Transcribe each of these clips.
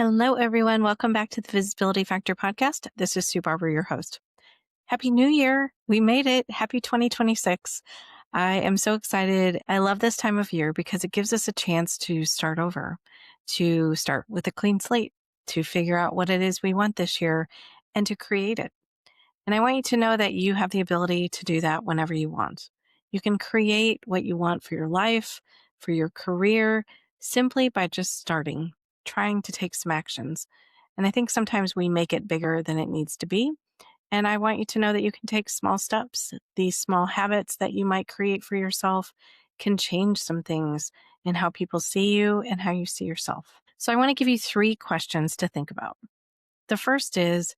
Hello, everyone. Welcome back to the Visibility Factor podcast. This is Sue Barber, your host. Happy New Year. We made it. Happy 2026. I am so excited. I love this time of year because it gives us a chance to start over, to start with a clean slate, to figure out what it is we want this year and to create it. And I want you to know that you have the ability to do that whenever you want. You can create what you want for your life, for your career, simply by just starting, trying to take some actions. And I think sometimes we make it bigger than it needs to be. And I want you to know that you can take small steps. These small habits that you might create for yourself can change some things in how people see you and how you see yourself. So I want to give you 3 questions to think about. The first is,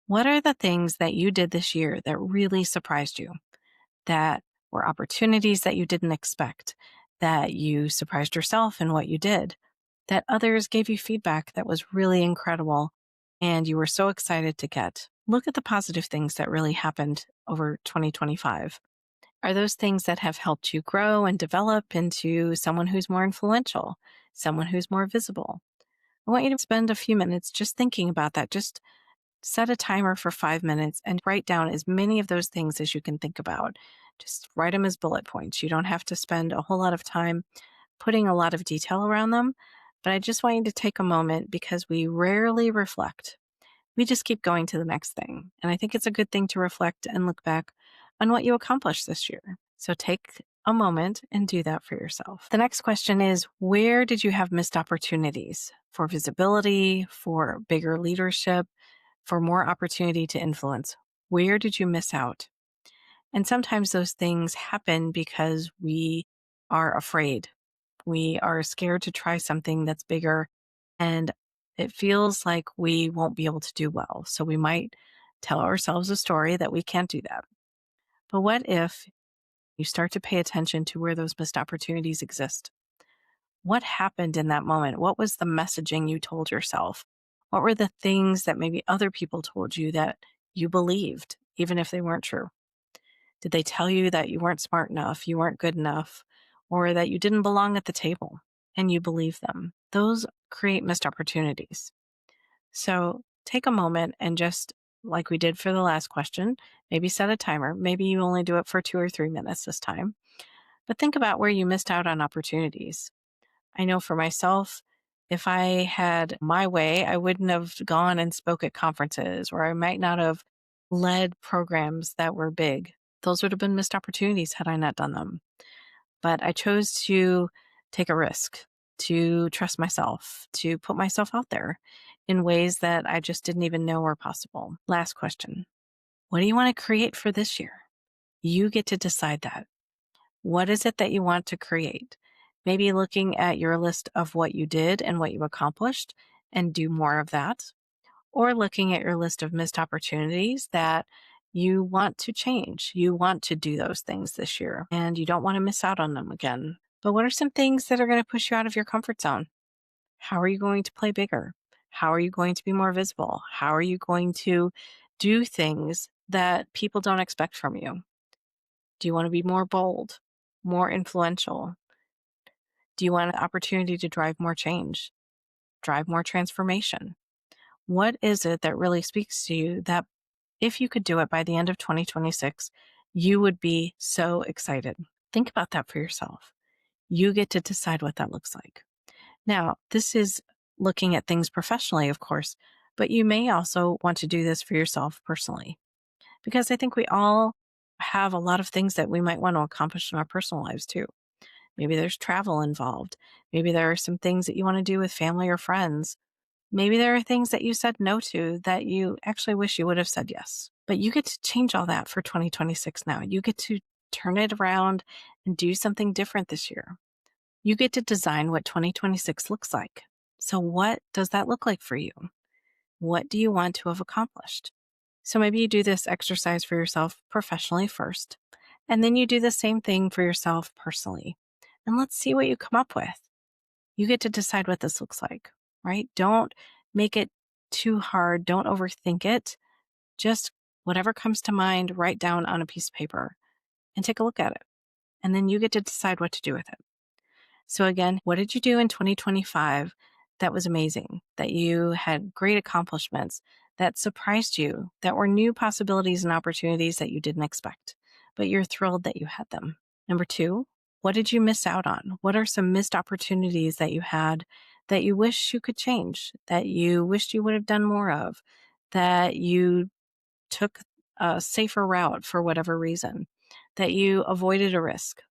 what are the things that you did this year that really surprised you? That were opportunities that you didn't expect, that you surprised yourself in what you did, that others gave you feedback that was really incredible and you were so excited to get. Look at the positive things that really happened over 2025. Are those things that have helped you grow and develop into someone who's more influential, someone who's more visible? I want you to spend a few minutes just thinking about that. Just set a timer for 5 minutes and write down as many of those things as you can think about. Just write them as bullet points. You don't have to spend a whole lot of time putting a lot of detail around them, but I just want you to take a moment because we rarely reflect. We just keep going to the next thing. And I think it's a good thing to reflect and look back on what you accomplished this year. So take a moment and do that for yourself. The next question is, where did you have missed opportunities for visibility, for bigger leadership, for more opportunity to influence? Where did you miss out? And sometimes those things happen because we are afraid. We are scared to try something that's bigger and it feels like we won't be able to do well. So we might tell ourselves a story that we can't do that. But what if you start to pay attention to where those missed opportunities exist? What happened in that moment? What was the messaging you told yourself? What were the things that maybe other people told you that you believed, even if they weren't true? Did they tell you that you weren't smart enough, you weren't good enough, or that you didn't belong at the table and you believe them? Those create missed opportunities. So take a moment and just, like we did for the last question, maybe set a timer. Maybe you only do it for 2 or 3 minutes this time. But think about where you missed out on opportunities. I know for myself, if I had my way, I wouldn't have gone and spoke at conferences, or I might not have led programs that were big. Those would have been missed opportunities had I not done them. But I chose to take a risk, to trust myself, to put myself out there in ways that I just didn't even know were possible. Last question. What do you want to create for this year? You get to decide that. What is it that you want to create? Maybe looking at your list of what you did and what you accomplished and do more of that, or looking at your list of missed opportunities that you want to change. You want to do those things this year and you don't want to miss out on them again. But what are some things that are going to push you out of your comfort zone? How are you going to play bigger? How are you going to be more visible? How are you going to do things that people don't expect from you? Do you want to be more bold, more influential? Do you want an opportunity to drive more change, drive more transformation? What is it that really speaks to you that if you could do it by the end of 2026, you would be so excited? Think about that for yourself. You get to decide what that looks like. Now, this is looking at things professionally, of course, but you may also want to do this for yourself personally, because I think we all have a lot of things that we might want to accomplish in our personal lives too. Maybe there's travel involved. Maybe there are some things that you want to do with family or friends. Maybe there are things that you said no to that you actually wish you would have said yes. But you get to change all that for 2026 now. You get to turn it around and do something different this year. You get to design what 2026 looks like. So what does that look like for you? What do you want to have accomplished? So maybe you do this exercise for yourself professionally first, and then you do the same thing for yourself personally. And let's see what you come up with. You get to decide what this looks like, right? Don't make it too hard. Don't overthink it. Just whatever comes to mind, write down on a piece of paper and take a look at it. And then you get to decide what to do with it. So again, what did you do in 2025 that was amazing, that you had great accomplishments that surprised you, that were new possibilities and opportunities that you didn't expect, but you're thrilled that you had them. Number two, what did you miss out on? What are some missed opportunities that you had that you wish you could change, that you wished you would have done more of, that you took a safer route for whatever reason, that you avoided a risk?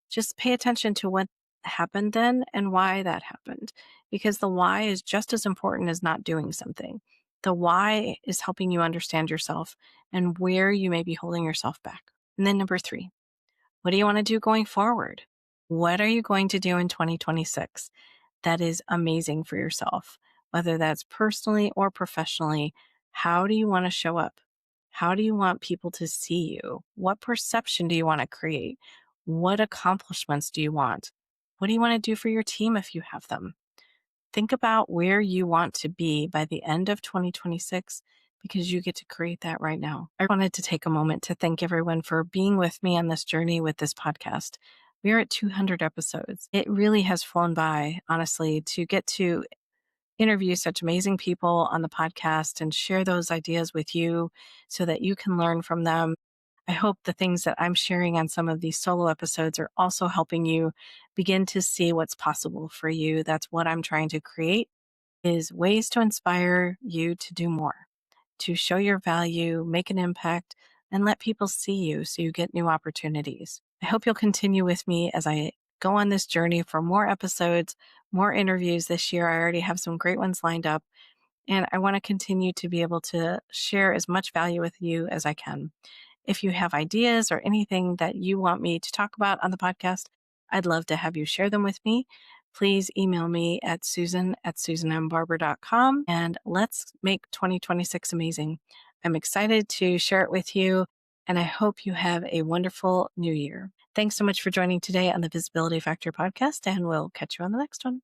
Just pay attention to what happened then and why that happened, because the why is just as important as not doing something. The why is helping you understand yourself and where you may be holding yourself back. And then number three, what do you want to do going forward? What are you going to do in 2026 that is amazing for yourself, whether that's personally or professionally? How do you want to show up? How do you want people to see you? What perception do you want to create? What accomplishments do you want? What do you want to do for your team if you have them? Think about where you want to be by the end of 2026 because you get to create that right now. I wanted to take a moment to thank everyone for being with me on this journey with this podcast. We are at 200 episodes. It really has flown by, honestly, to get to interview such amazing people on the podcast and share those ideas with you so that you can learn from them. I hope the things that I'm sharing on some of these solo episodes are also helping you begin to see what's possible for you. That's what I'm trying to create, is ways to inspire you to do more, to show your value, make an impact, and let people see you so you get new opportunities. I hope you'll continue with me as I go on this journey for more episodes, more interviews this year. I already have some great ones lined up, and I want to continue to be able to share as much value with you as I can. If you have ideas or anything that you want me to talk about on the podcast, I'd love to have you share them with me. Please email me at susan@susanmbarber.com and let's make 2026 amazing. I'm excited to share it with you, and I hope you have a wonderful new year. Thanks so much for joining today on the Visibility Factor podcast, and we'll catch you on the next one.